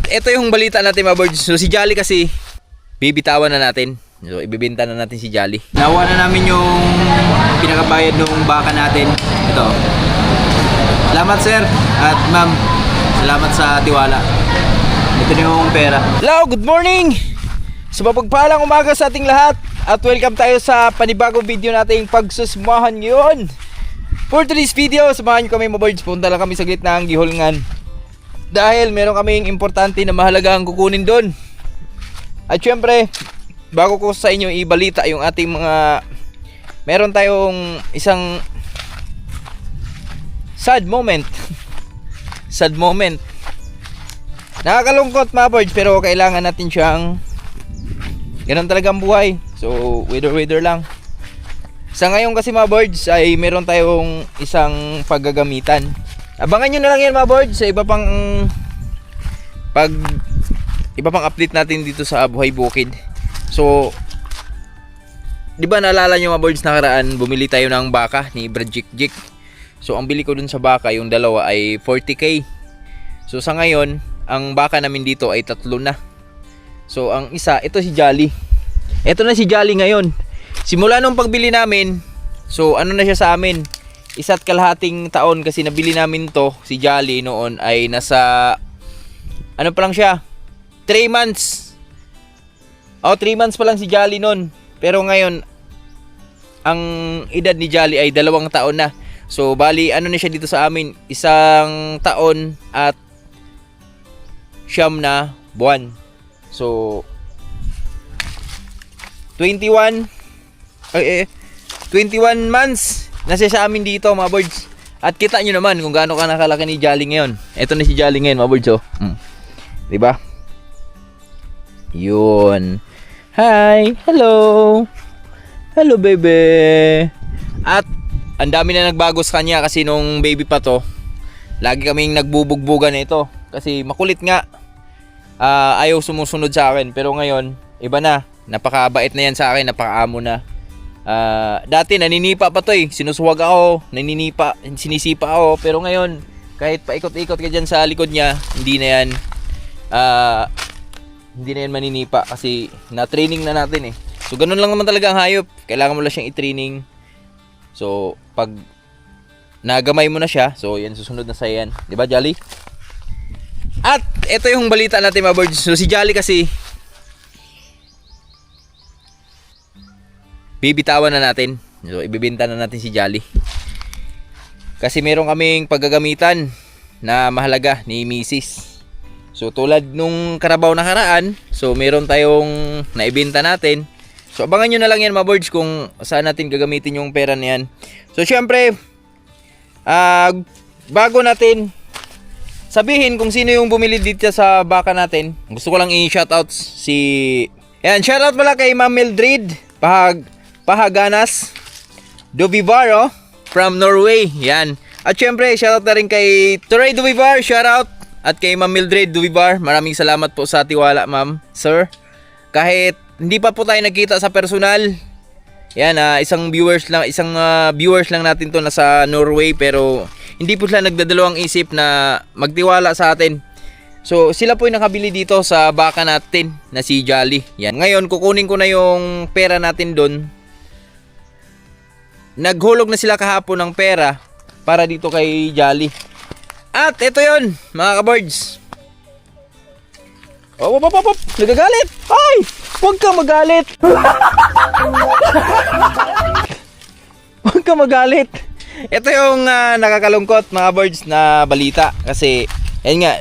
ito yung balita natin mga birds. So si Jolly kasi bibitawan na natin. So ibibenta na natin si Jolly. Nakuha na namin yung pinakabayad ng baka natin. Ito. Salamat sir at ma'am. Salamat sa tiwala. Ito na yung pera. Hello, good morning! So mapagpalang umaga sa ating lahat. At welcome tayo sa panibagong video nating pagsusmahan ngayon. For today's video, samahan nyo kami mga birds. Punta lang kami sa gitna ng Gihulngan. Dahil meron kaming importante na mahalagang kukunin doon. At syempre, bago ko sa inyo ibalita yung ating mga... Meron tayong isang sad moment. Sad moment. Nakakalungkot mga birds, pero kailangan natin siyang... Ganun talagang buhay. So, wither lang. Sa ngayon kasi mga birds ay meron tayong isang paggagamitan. Abangan nyo na lang yan mga birds sa iba pang update natin dito sa Buhay Bukid. So, di ba naalala nyo mga birds nakaraan, bumili tayo ng baka ni Brad Jik. So, ang bili ko dun sa baka, yung dalawa ay 40k. So, sa ngayon, ang baka namin dito ay 3 na. So, ang isa, ito si Jolly. Ito na si Jolly ngayon. Simula nung pagbili namin, so ano na siya sa amin? 1.5 taon kasi nabili namin to, si Jolly noon ay nasa, ano pa lang siya? 3 months. 3 months pa lang si Jolly noon. Pero ngayon, ang edad ni Jolly ay 2 taon na. So, bali, ano na siya dito sa amin? 1 taon at 9 na buwan. So, 21 months nasa sa amin dito mga birds. At kita nyo naman kung gaano ka nakalaki ni Jolly ngayon. Ito na si Jolly ngayon mga birds, oh. Diba? Yun. Hi! Hello! Hello baby! At ang dami na nagbago sa kanya kasi nung baby pa to, lagi kaming nagbubugbugan na ito. Kasi makulit nga. Ayaw sumusunod sa akin. Pero ngayon, iba na. Napakabait na yan sa akin. Napakaamo na. Dati naninipa pa to eh. Sinusuwag ako. Naninipa. Sinisipa ako. Pero ngayon, kahit paikot-ikot ka dyan sa likod niya, hindi na yan. Hindi na yan maninipa. Kasi na-training na natin eh. So ganun lang naman talaga ang hayop. Kailangan mo lang siyang i-training. So pag nagamay mo na siya, so yan susunod na sa yan. Diba Jolly? At ito yung balita natin mga birds. So si Jolly kasi bibitawan na natin. So ibibenta na natin si Jolly. Kasi meron kaming paggagamitan na mahalaga ni Mrs. So tulad nung karabaw nakaraan, so meron tayong naibenta natin. So abangan nyo na lang yan mga birds kung saan natin gagamitin yung pera na yan. So syempre, bago natin sabihin kung sino yung bumili dito sa baka natin, gusto ko lang i-shoutout si... Yan, shoutout pala kay Ma'am Mildred Pahaganas Dovivaro from Norway. Yan. At syempre, shoutout na rin kay Toray Dovivar, shoutout. At kay Ma'am Mildred Dovivar, maraming salamat po sa tiwala, ma'am, sir. Kahit hindi pa po tayo nagkita sa personal. Yan, isang viewers lang natin to nasa Norway, pero hindi po sila nagdadalawang isip na magtiwala sa atin. So, sila po yung nakabili dito sa baka natin na si Jolly. Yan. Ngayon, kukunin ko na yung pera natin doon. Naghulog na sila kahapon ng pera para dito kay Jolly. At ito yon mga ka-birds. Oh, nagagalit. Ay! Huwag ka magalit. Huwag ka magalit. Ito yung nakakalungkot mga birds na balita. Kasi, yan nga,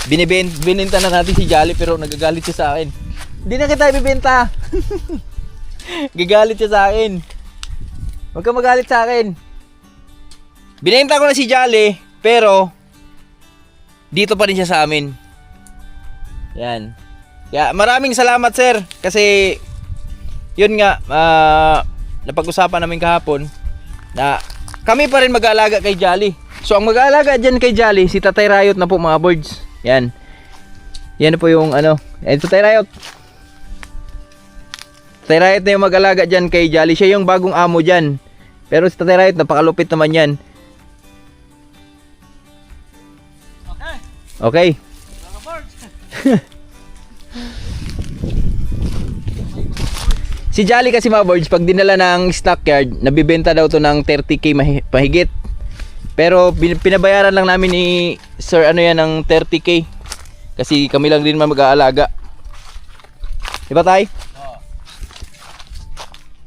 binibenta na natin si Jolly pero nagagalit siya sa akin. Hindi na kita ibibenta. Gagalit siya sa akin. Huwag ka magalit sa akin. Binenta ko na si Jolly pero dito pa rin siya sa amin. Yan. Kaya maraming salamat sir. Kasi yun nga, napag-usapan namin kahapon na kami pa rin mag-aalaga kay Jolly. So ang mag-aalaga dyan kay Jolly, si Tatay Rayot na po mga birds. Yan. Yan po yung ano. Tatay Rayot. Tatay Rayot na yung mag-aalaga dyan kay Jolly. Siya yung bagong amo dyan. Pero si Tatay Rayot, napakalupit naman yan. Okay. Si Jolly kasi mga birds, pag dinala ng stockyard, nabibenta daw to ng 30k mahigit. Pero pinabayaran lang namin ni Sir ano yan ng 30k. Kasi kami lang din mag-aalaga. Diba tay? Oo.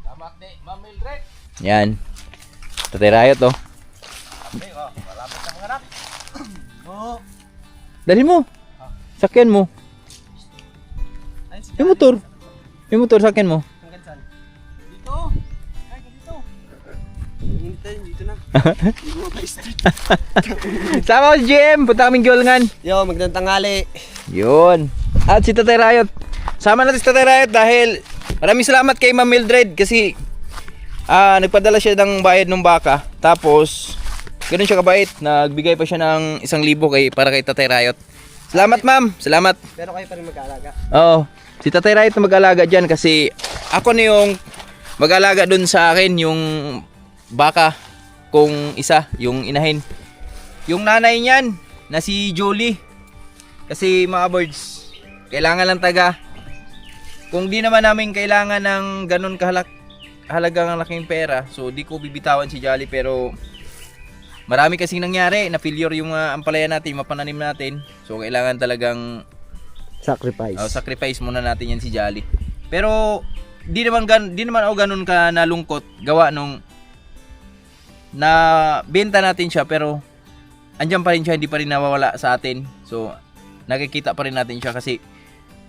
Tama ni Ma'am Mildred. Yan. Tatay Riot oh. Malamit na mga anak. Oo. Dalhin mo. Sakyan mo. Yung motor. Yung motor sakyan mo. Dito. Ay, dito. Dito na. Sama ko si GM. Punta kaming Gyolngan. Yo, magandang tanghali. Yun. At si Tatay Riot. Sama natin si Tatay Riot dahil maraming salamat kay Ma'am Mildred kasi nagpadala siya ng bayad ng baka. Tapos ganoon siya kabait. Nagbigay pa siya ng 1,000 para kay Tatay Riot. Salamat ma'am. Salamat. Pero kayo pa rin mag-aalaga. Oo. Si Tatay Riot na mag-alaga dyan kasi ako na yung mag-alaga dun sa akin yung baka kung isa, yung inahin. Yung nanay niyan na si Julie. Kasi mga birds, kailangan lang taga. Kung di naman namin kailangan ng ganun halagang laking pera, so di ko bibitawan si Jolly pero marami kasing nangyari na failure yung ampalaya natin, mapananim natin. So kailangan talagang Sacrifice. Sacrifice muna natin yan si Jolly. Pero di naman ako ganun ka nalungkot gawa nung na benta natin siya pero andyan pa rin siya, hindi pa rin nawawala sa atin. So nakikita pa rin natin siya kasi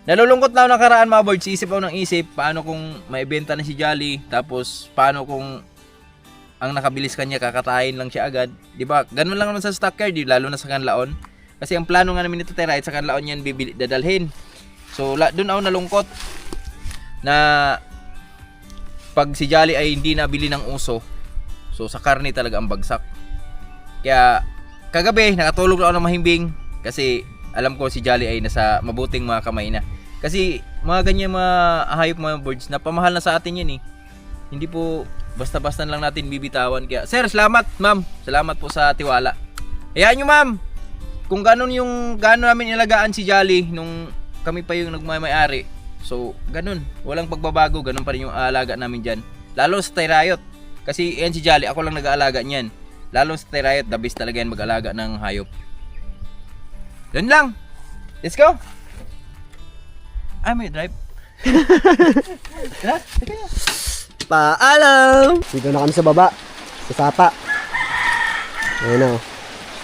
nalulungkot na ako nakaraan mga birds. Isip ako ng isip paano kung maibenta na si Jolly, tapos paano kung ang nakabilis kanya kakatayin lang siya agad, di ba? Ganun lang naman sa stockyard, lalo na sa Kanlaon. Kasi ang plano nga namin nito Tatay Riot sa Kanlaon yan dadalhin. So doon ako nalungkot na pag si Jolly ay hindi nabili ng uso, so sa karne talaga ang bagsak. Kaya kagabi nakatulog ako ng mahimbing kasi alam ko si Jolly ay nasa mabuting mga kamay na. Kasi mga ganyan mga hayop, mga birds, napamahal na sa atin yan eh. Hindi po basta-basta lang natin bibitawan. Kaya sir, salamat ma'am. Salamat po sa tiwala. Hayaan nyo ma'am, kung gano'n namin ilagaan si Jolly nung kami pa yung nagmamay-ari. So ganun, walang pagbabago, ganun pa rin yung alaga namin dyan. Lalo sa Tatay Riot. Kasi yan si Jolly, ako lang nag-aalaga niyan. Lalo sa Tatay Riot, the best talaga yan mag-alaga ng hayop. Yun lang. Let's go. Ay, may drive. Paalam! Dito na kami sa baba. Sa sapa. Ayun na.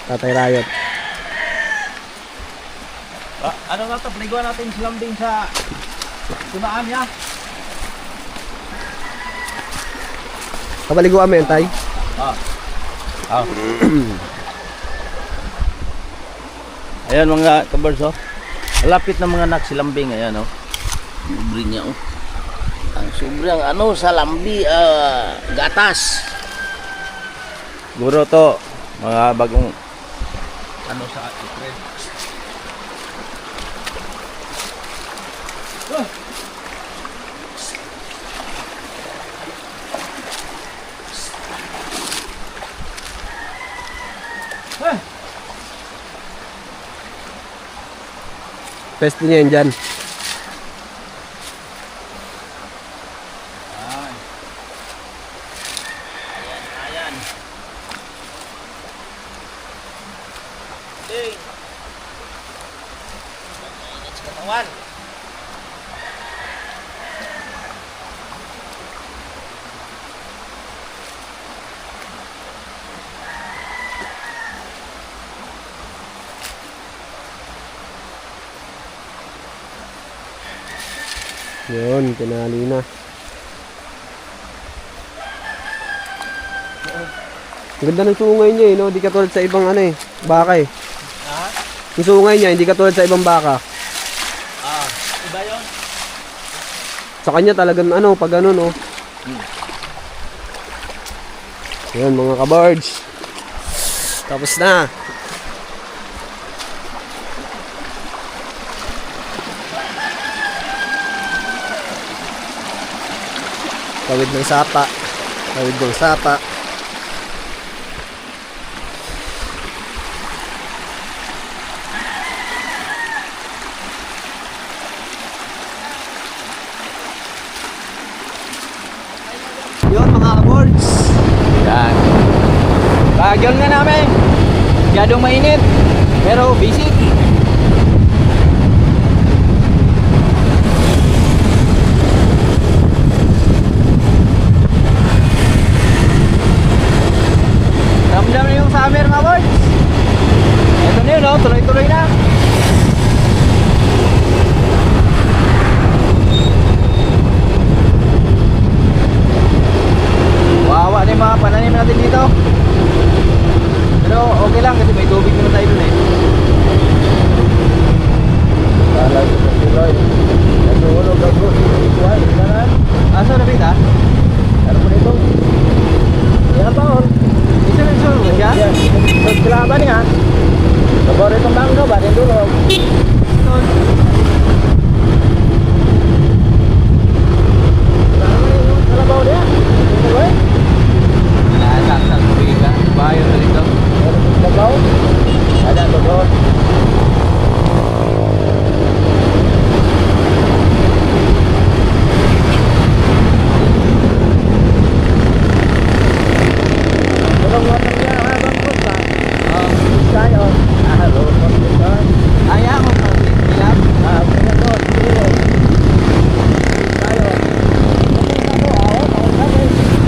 Tatay Riot. Ano na ito? Paliguan natin si Lambing sa tunaan niya. Kabaliguan mo yan, Tay? Ayan mga kabars oh. Malapit na mga anak si Lambing, ayan oh. Sobre niya oh. Ang sobrang sa lambi gatas. Siguro to mga bagong sa April. Pwesto niya yan dyan. Ayan. Okay. Mainit sa katawan. Yun, tinali na. Ang ganda ng sungay niya eh, no? Hindi katulad sa ibang baka eh. Yung sungay niya, hindi katulad sa ibang baka. Iba yun? Sa kanya talagang pag ganun oh. Yun mga kabards. Tapos na. Tawid ng sapa. Tawid ng sapa. mga boards. Yan. Bagyon nga namin. Masyadong mainit. Pero basic. Ramdam na yung summer mga boys. Ito na yun, no? Tuloy-tuloy na. Wawa na yung mga pananim natin dito. Pero okay lang kasi may tubig naman tayo dun eh. Kala ko sa Piloy. Nagulog ako. Ituan, kanan. Asa na bita? Ano po nito? Yan ba on? Isa na siya ba siya? Sa kilaban niya. Sabor itong bangga ba? Rin dulog. Kalabaw niya. Ito ba eh? Nasaksak tubig ka. Bayo na dito. Kalabaw? Ada ito doon. Tulong mo niya habang punta. Tayo. Halo, punta. Aya mo pa. Ilap. Punta doon. Tayo.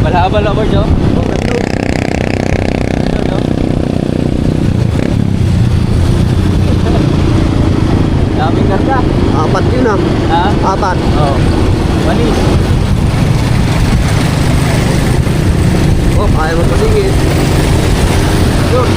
Malhabal ako dyan. Daming karga. Apat yun ah. Ha? Apat. Oo. Manis. Oh, ayaw mo pasigit. Yun.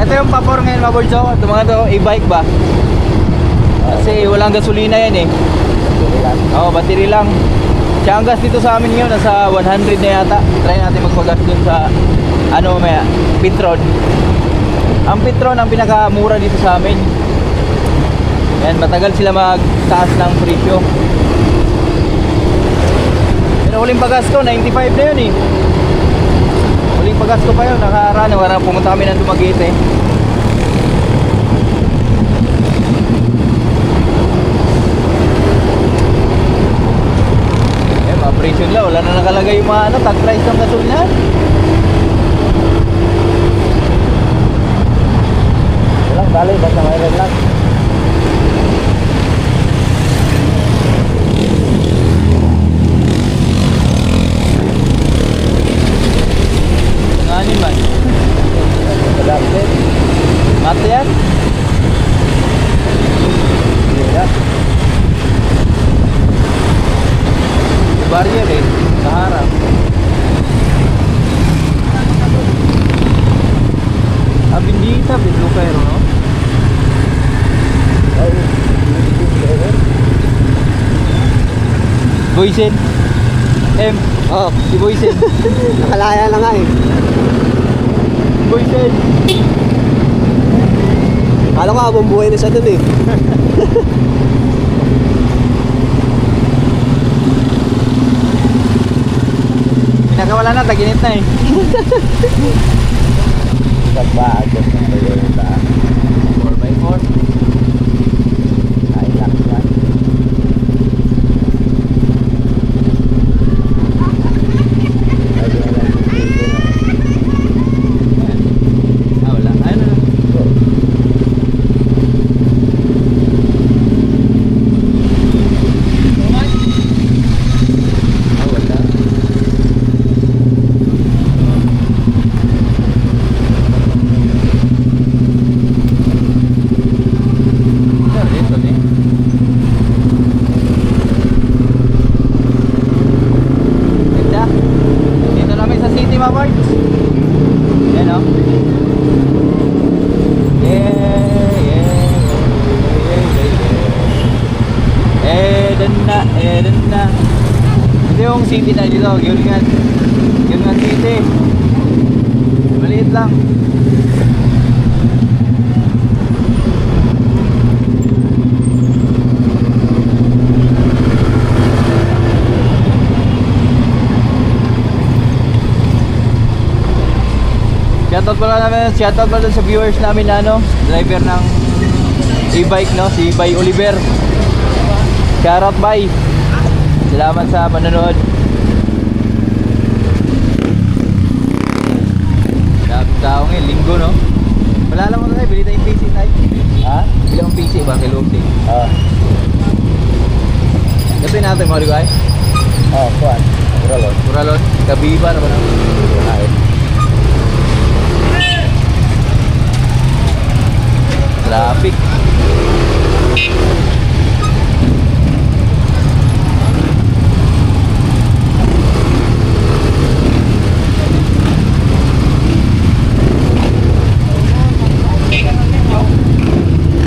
Ito yung pabor ngayon mga boys. Ito mga to, e-bike ba? Kasi walang gasolina yan eh. Oo, battery lang. Siya ang gas dito sa amin ngayon, nasa 100 na yata. Try natin magpagas dun sa, ano mamaya, Petron. Ang Petron ang pinakamura dito sa amin. Yan, matagal sila magtaas ng presyo. Pero huling pagas ko, 95 na yun eh. Huling pagas ko pa yun, nakaraan. Warang pumunta kami ng Dumaguete. Presyo nila, wala na nakalagay yung mga tag price ng gasolina. Walang bali, basta mayroon lang. Nganin man. Kadapit. Mati yan? Iya. Barrier eh, sa harap. Abindita, bidlo kayo, no? Boysen. M. Oh, Si Boysen. nakalaya na nga eh. Boysen. Kala ko habang buhay na siya dun eh. Pinakawala na, taginit na eh. Pagbagot ng Toyota. 4x4. Ay, laksan. Ah, wala. Ayun na. Ah, wala. no? Eden na. Ito yung city na dito, Gilgan City. Maliit lang. Shoutout pala sa viewers namin na driver ng e-bike si Bay Oliver. Shoutout Bay. Salamat sa panonood. Daming tao ngayon, linggo Wala lang tayo, bili tayong PC tayo. Ha? Bili akong PC ba kay Lobsy? Ito yung natin mga ligay. Kuan. Muralon. Kabiba na ba na? Traffic.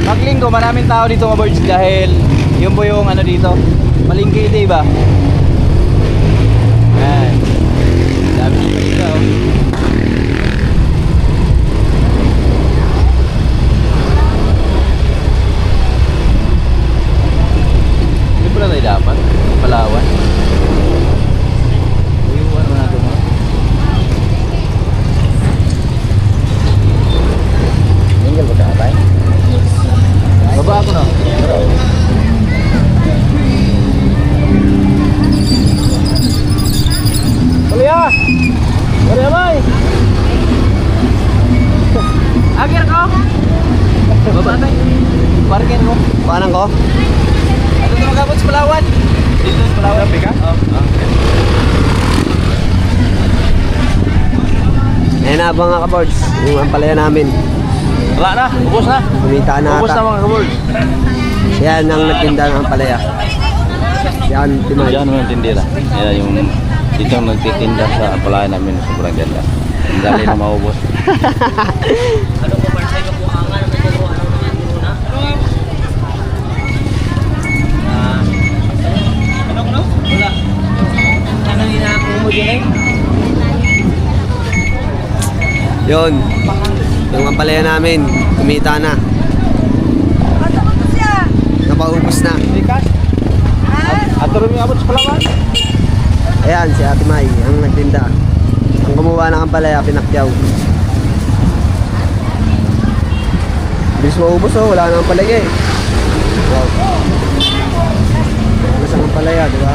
Maglinggo, maraming tao dito mga birds dahil yun po yung dito. Malingki ito ba? Ayan. Dami nyo pa dito. Hindi pala tayo dapat. Palawan. Iwan mo natin mo. Tinggal ba tayo? Baba ako na. Kuya! Kuya bay! Agir ko! Baba tayo. Parkin mo. Paano ko? Ano ito magabot sa Palawan? Dito sa Palawan. Sabi ka? Oo. Ayan na mga kabords, yung ampalaya namin. Wala na, ubos na. Kumita na Ubos na ata. mga kabold. Yan ang nagtinda ng ampalaya. Yan, Timay. Diyan mo yung tindira. Yan yung dito ang nagtitinda sa apalayan namin. Sobrang ganda. Ang dali na maubos. Yun. Yung ampalaya namin, kumita na. Napaubos na. At rin yung abot sa Palawan. Ayan, si Ate May, ang nagtinda. Ang kumuha ng ampalaya, pinakyaw. Bilis maubos wala nang ampalaya eh. Wow. Bilis ang ampalaya, di ba?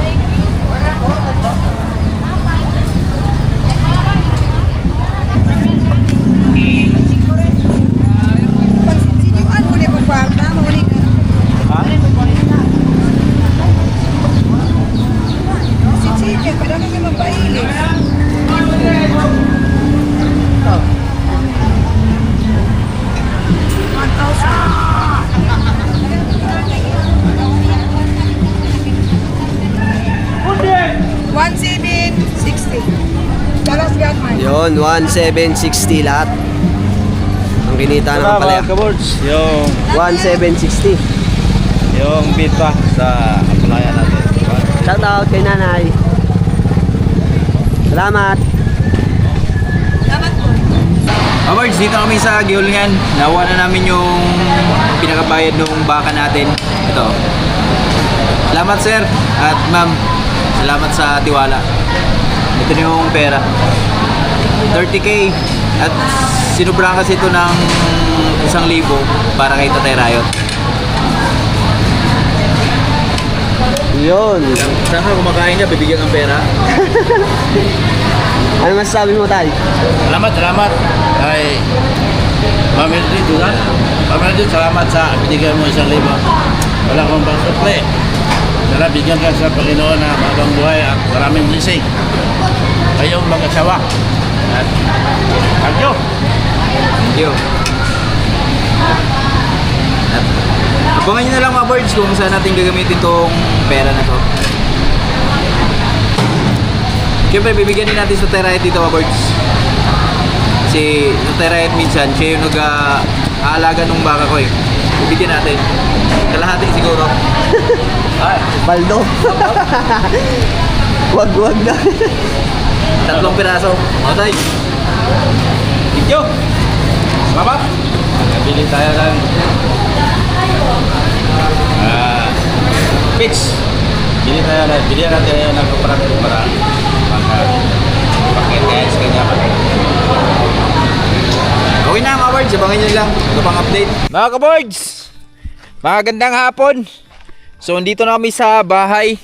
Yun, 1,760 lahat. Ang kinita ng ampalaya. Kabords, yung 1,760. bita sa apalayan natin. Shout out kay nanay. Salamat. Awards, dito kami sa Gilgan. Nakuha na namin yung pinakabayad ng baka natin. Ito. Salamat sir at ma'am. Salamat sa tiwala. Ito na yung pera. 30k at sinubrahan kasi ito ng 1,000 para kay Tatay Rayot. Yun. Saan ka kumakain niya, bibigyan ng pera? Ano masasabi mo, Tay? Salamat kay Ma'am Edith, ha? Ma'am Edith, salamat sa binigyan mo 1,000. Wala akong pangsukli. Sana bigyan ka sa Panginoon na habang buhay at maraming blessing. Kayong mag-asawa. At thank you. Thank you. At abangan nyo na lang mga birds kung saan natin gagamitin itong pera na to. Siyempre bibigyan din natin sa Tatay Rayot dito mga birds. Kasi yung Terayat minsan, siya yung nag-aalaga ng baka ko eh. Bibigyan natin. Kalahati siguro. Ay, Baldo. Wag na. 3 piraso. Okay. Thank you. Salamat. Bili tayo ng pitch. Bili natin ngayon ng kooperative para pakit kaya sa kanya pa. Okay na mga birds, abangan nyo lang. Ito pang update. Mga ka-birds, magandang hapon. So, nandito na kami sa bahay.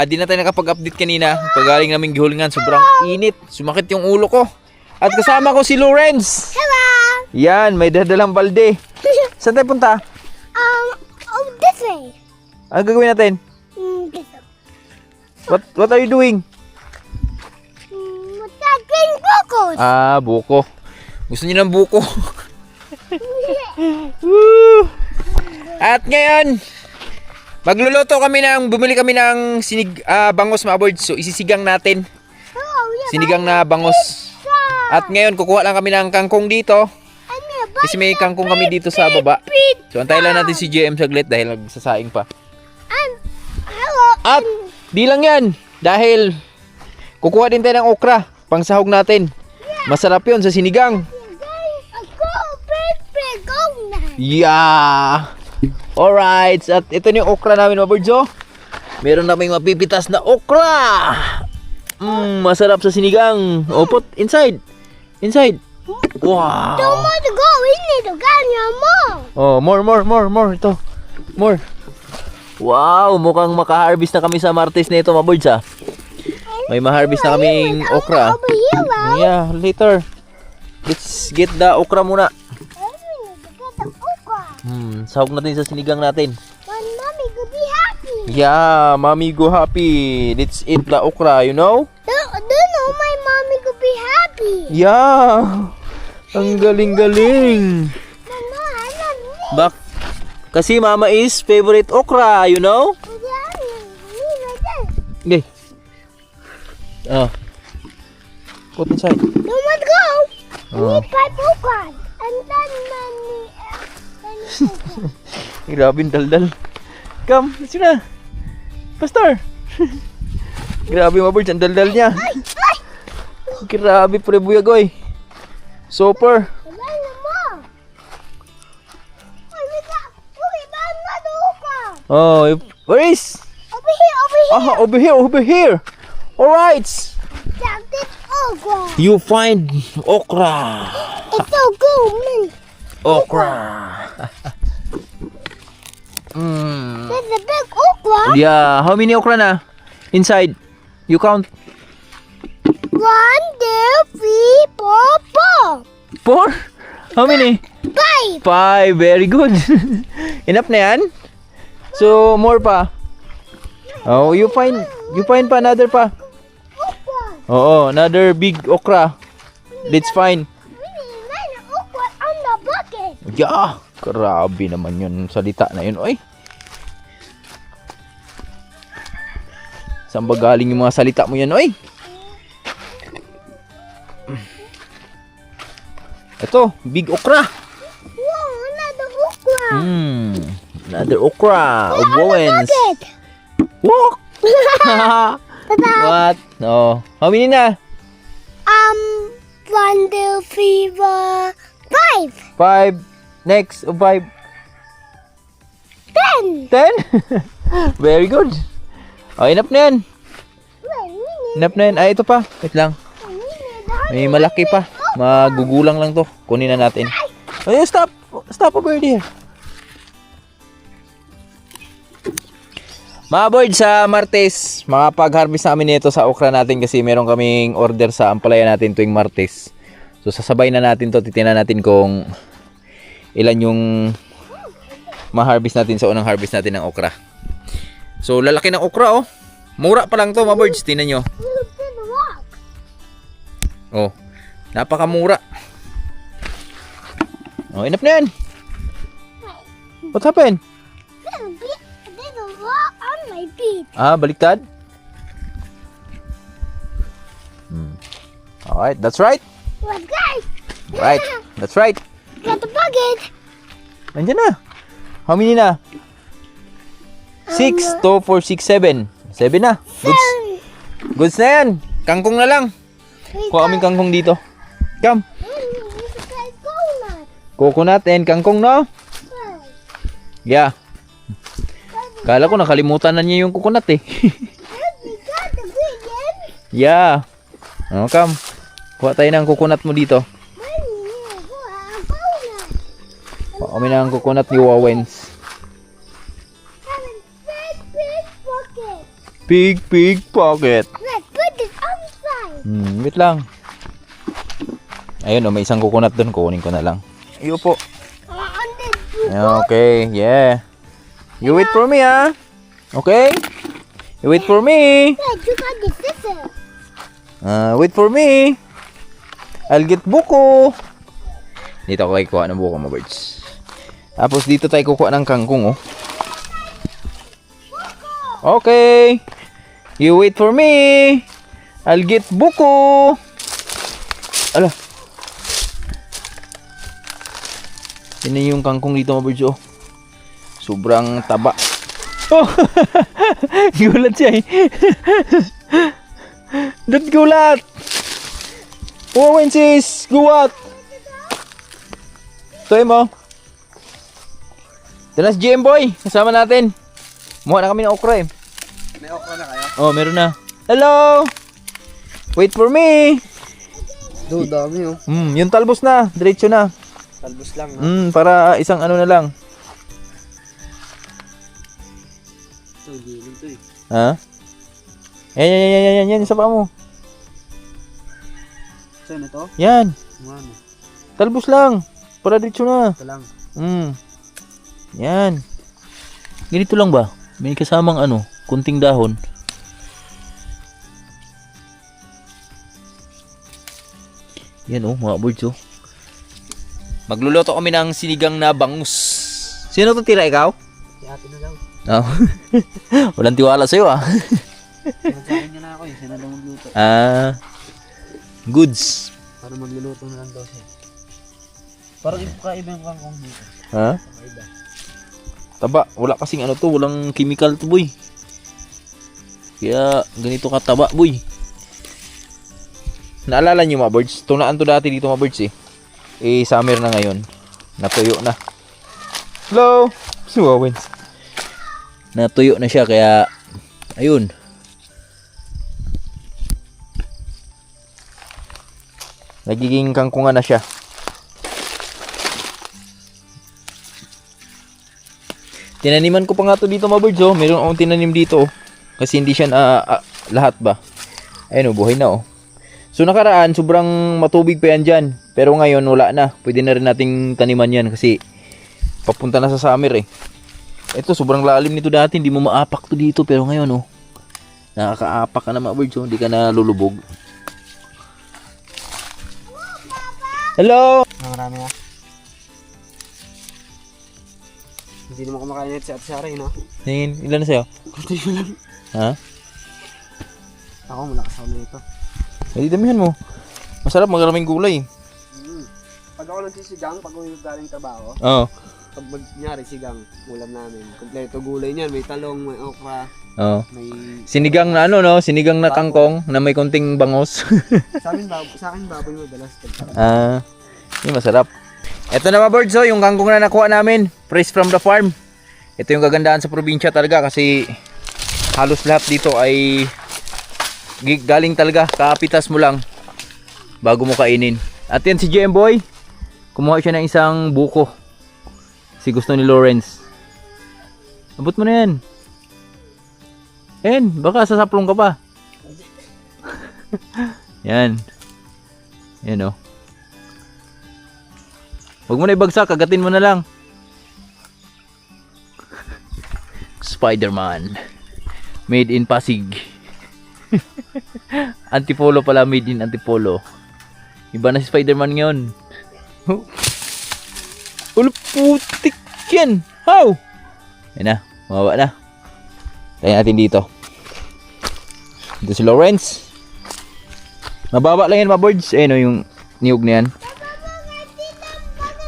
Di na tayo nakapag-update kanina. Pagaling namin gihulingan, sobrang init. Sumakit yung ulo ko. At kasama ko si Lawrence. Hello. Yan, may dadalang balde. Saan tayo punta? This way. Ano gagawin natin? This way. What are you doing? Taking focus. Buko. Gusto niyo ng buko? Woo! At ngayon, bumili kami ng bangos mga birds. So isisigang natin. Sinigang na bangos. At ngayon, kukuha lang kami ng kangkong dito. Kasi may kangkong kami dito sa baba. So antayin lang natin si JM saglit dahil nagsasaing pa. Hello. At di lang yan. Dahil kukuha din tayo ng okra. Pangsahog natin. Masarap yun sa sinigang. Go now. Yeah! Alright, at ito na yung okra namin mga birds, oh. Meron na kaming mapipitas na okra. Masarap sa sinigang. Put inside. Inside. Wow. Don't want to go. We need to get your mom. More. Ito. More. Wow, mukhang makaharvest na kami sa Martes na ito mga birds, ah. May maharvest na kaming okra. Over here, right? Yeah, later. Let's get the okra muna. The okra. Sahog natin sa sinigang natin. My mommy could be happy. Yeah, mommy go happy. Let's eat the okra, you know? Do you know my mommy could be happy? Yeah. Ang galing-galing. Mama, I love me. Bak kasi mama is favorite okra, you know? Okay. Put inside. Don't want to go. I Oh. need 5 okra. And then Grabe yung daldal. Come, let's na. Pastor. Grabe mga birds, ang daldal niya. Grabe pre buyagoy. Super. Oh, where is? Over here. All right. You find okra. It's so good, man. Okra. There's a big okra. Yeah, how many okra na? Inside. You count. 1, 2, 3, 4, 4? How many? 5. 5. Very good. Enough na yan? So, more pa. Oh, you find pa another pa. Okra. Oo, another big okra. That's fine. We need an okra on the bucket. Yeah, grabe naman yun salita na yun, oy. Saan ba galing yung mga salita mo yan, oy? Ito, big okra. Wow, another okra. Another okra of On the Bowens. bucket. Walk! Ta-da. What? Oh, how many na? 1, 2, 3, 4, 5. 5. Next, 5. 10. 10? Very good. Oh, enough na yan. Enough na yan. Ay, ito pa. Wait lang. May malaki pa. Magugulang lang to. Kunin na natin. Ay, stop. Stop over there. Mga birds, sa Martes, makapag-harvest namin ito sa okra natin kasi meron kaming order sa ampalaya natin tuwing Martes. So, sasabay na natin to. Titingnan natin kung ilan yung ma-harvest natin sa unang harvest natin ng okra. So, lalaki ng okra, oh. Mura pa lang to, mga birds. Tingnan nyo. Oh, napakamura. Oh, enough na yan. What happened? There's a rock on my feet. Baliktad? Alright, that's right. What guys? Right. That's right. Got the bucket. Nandiyan na. How many na? 6, 2, 4, 6, 7. 7 na. Goods. Goods na yan. Kangkong na lang. Kuha kaming kangkong dito. Come. Coconut and kangkong, no? Yeah. Kala ko nakalimutan na niya yung coconut eh. Yeah. Oh, come. Kuha tayo ng coconut mo dito. Kuha kami ng coconut ni Wawens. Big pocket. Let's put it outside. Wait lang. Ayun, oh, may isang coconut doon. Kunin ko na lang. Iyo po. Okay, yeah. You wait for me, ah. Okay? You wait for me. Dad, you got the scissors. Wait for me. I'll get buko. Dito ako kukuha ng buko, mga birds. Tapos dito tayo kukuha ng kangkong, oh. Okay. You wait for me. I'll get buko. Ala. Yan yung kangkong dito, mga birds, oh. Sobrang taba. Oh! Gulat siya, eh. Dad, gulat. Oh, Wences, guwat. Ito mo. Ito na si GM Boy. Kasama natin. Muha na kami ng okra, eh. May okra na kayo? Oh, meron na. Hello! Wait for me! Do, dami oh. Yung talbos na. Diretso na. Talbos lang ha. Para isang ano na lang. Ito, gilid to eh. Ha? Yan. Isa pa mo. Saan ito? Yan. Ano? Talbos lang. Para diretso na. Ito lang. Yan. Ganito lang ba? May kasamang ano, kunting dahon. Yan oh, mga birds oh. Magluluto kami ng sinigang na bangus. Sino to tira, ikaw? Si ate na daw. Oh. Walang tiwala sa'yo ah. Sinadsakin niya na ako eh. Siya na daw magluto. Goods. Para magluluto na lang daw siya. Parang kaiba yung kangkong dito. Ha? Kaiba. Taba, wala kasing ano to, walang chemical to boy. Kaya ganito kataba boy. Naalala nyo mga birds, tunaan to dati dito mga birds eh. Summer na ngayon. Natuyo na. Hello! Suwawin. Natuyo na siya kaya ayun. Nagiging kangkungan na siya. Tinaniman ko pa nga to dito mga birds oh. Meron akong tinanim dito oh. Kasi hindi siya lahat ba. Ayun oh, buhay na oh. So nakaraan sobrang matubig pa yan dyan. Pero ngayon wala na. Pwede na rin nating taniman yan kasi papunta na sa summer eh. Ito sobrang lalim nito dati. Hindi mo maapak to dito. Pero ngayon oh. Nakakaapak ka na mga birds oh. Hindi ka na lulubog. Hello! Marami na. Hindi naman kumakain si Ate Sarah no? Tingin, ilan na sa'yo? Kunti ko lang. Ha? Ako malakas ako na ito. Hindi damihan mo. Masarap magaraming gulay. Pag ako nagsisigang, pag uwi galing trabaho, Oo. pag nyari sigang, ulam namin. Kompleto gulay niyan, may talong, may okra, Oo. may... Sinigang na ano no? Sinigang na kangkong na may konting bangos. sa akin baboy madalas. Yun masarap. Ito na mga birds oh, yung kangkong na nakuha namin. Fresh from the farm. Ito yung kagandahan sa probinsya talaga kasi halos lahat dito ay galing talaga. Kaapitas mo lang bago mo kainin. At yan si GM Boy. Kumuha siya ng isang buko. Si gusto ni Lawrence. Abot mo na yan. Yan, baka sasaplong ka pa. Yan. Yan oh. Huwag mo na ibagsak, kagatin mo na lang. Spider-Man. Made in Pasig. Antipolo pala, made in Antipolo. Iba na si Spider-Man ngayon. Ulo putik yan. How? Yan na, mawawa na. Tayo natin dito. Dito si Lawrence. Mababa lang yan mga birds. Ayun o yung niyog na yan.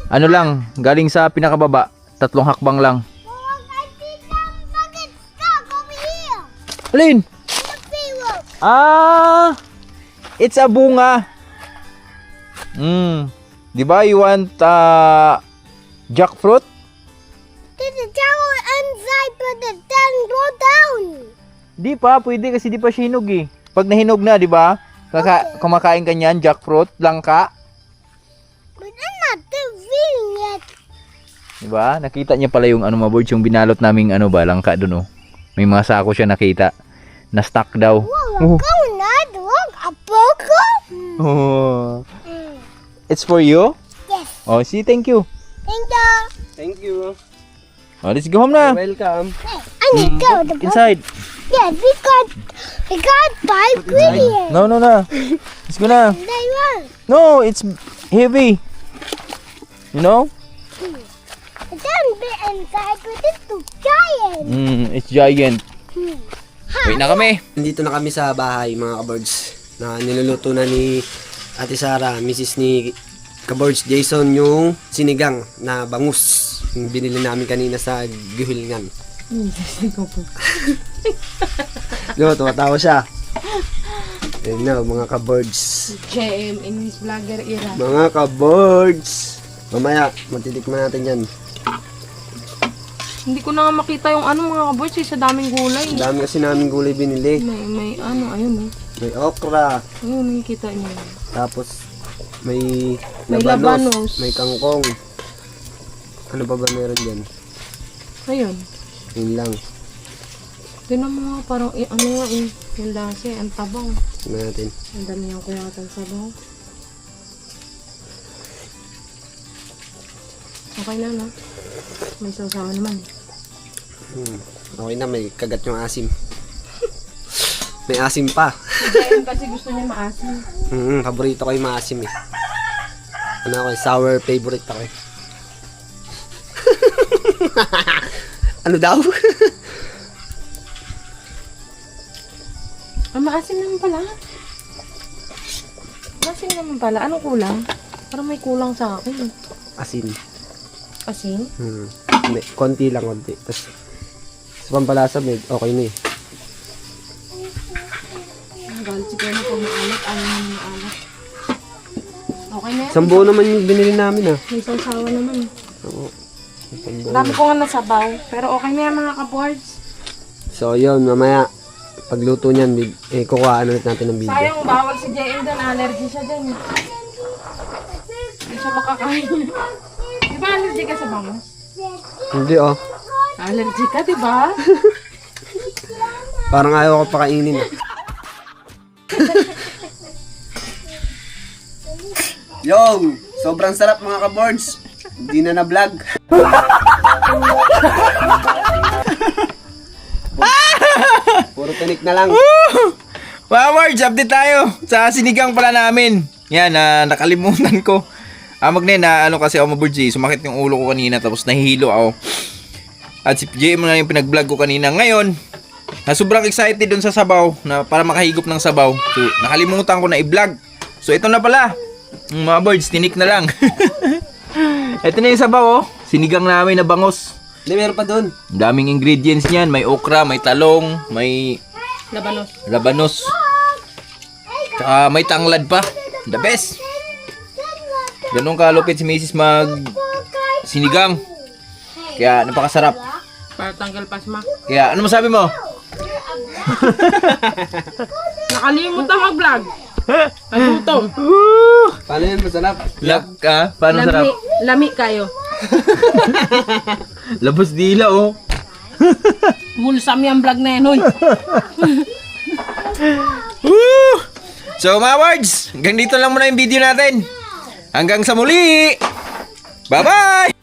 Ano lang, galing sa pinakababa, 3 hakbang lang. Look, I see some bucket stuck over here. Alin? Look. Ah! It's a bunga. Di ba you want jackfruit? There's a tower inside, but the sun go down. Di pa, pwede kasi di pa siya hinog eh. Pag nahinog na, di ba? Kumakain ka niyan, jackfruit, langka. But I'm not feeling yet. Di ba? Nakita niya pala yung ano maboards, yung binalot naming ano ba, langka dun oh. May mga sako siya nakita. Na stuck daw. Whoa, look, look, a burger? Oh. It's for you? Yes. Oh, see, thank you. Thank you. Thank you. Oh, let's go home na. Welcome. I need to go to the Inside. Yes, we got 5 ingredients. No. Let's go na. They run. No, it's heavy. You know? It's a bit inside, but it's too giant. It's giant. Wait na kami. Nandito na kami sa bahay mga kabords na niluluto na ni Ate Sara, Mrs. ni Kabords Jason yung sinigang na bangus. Yung binili namin kanina sa Gihilingan. Yo, tumatawa siya. Ayun na, mga kabords. JM in his vlogger era. Mga kabords. Mamaya, matitikman natin yan. Hindi ko na nga makita yung ano mga kaboys sa daming gulay. Ang dami kasi namin gulay binili. May ano, ayun May okra, Ayun, nakikita niyo. tapos may May labanos, labanos. may kangkong. Ano pa ba meron dyan? Ayun. Yun lang. Tingnan mo nga parang ano nga yung lasa ang tabang. Tingnan natin. Ang dami yung kuyatan sa baw. Okay na no? May sausawa naman. Okay na, may kagat yung asim. May asim pa. JM kasi gusto niya maasim. Paborito ko yung maasim eh. Ano ako, sour favorite ako eh. Ano daw? Maasim naman pala. Maasim naman pala. Anong kulang? Parang may kulang sa akin. Asin. Asin? May, konti lang, konti. Tapos, sa pampalasa, may okay na eh. Galit siguro na kung maalat. Ayaw na maalat. Okay na yan. Sambo naman yung binili namin ah. May sausawa naman. Oo. Sambo. Dami ko nga nasabaw. Pero okay na yan mga kaboards. So yun, mamaya, pagluto niyan, kukuhaan ulit natin ng video. Sayang, bawal si JM dyan. Allergy siya dyan. Hindi siya makakain. Di ba allergy ka sa bangus? Hindi oh. Allergy ka, di ba? Parang ayaw ko pakainin ah. Yo! Sobrang sarap mga kaboards. Hindi na na-vlog. Puro tinik na lang. Mga Marge, update tayo sa sinigang pala namin. Yan, nakalimutan ko. Magnen, ano kasi ako maburji, sumakit yung ulo ko kanina tapos nahihilo ako. At si JM na yung pinag-vlog ko kanina. Ngayon, sobrang excited dun sa sabaw na para makahigop ng sabaw. So, nakalimutan ko na i-vlog. So, ito na pala. Mga birds, tinik na lang. Ito na yung sabaw, oh. Sinigang namin na bangos. Hindi, meron pa dun. Ang daming ingredients niyan. May okra, may talong, may Labanos. labanos. Tsaka may tanglad pa. The best. Ganun kalupit si Mrs. mag sinigang. Kaya napakasarap. Para tanggal pasma. Kaya ano masabi mo? Nakalimutan mag-vlog. Nagutom. Paano yun? Masarap. Paano sarap? Lami kayo. Labos dila, oh. Wholesome yung vlog na yan, hoy. Woo! So mga words, hanggang dito lang muna yung video natin. Hanggang sa muli. Bye-bye!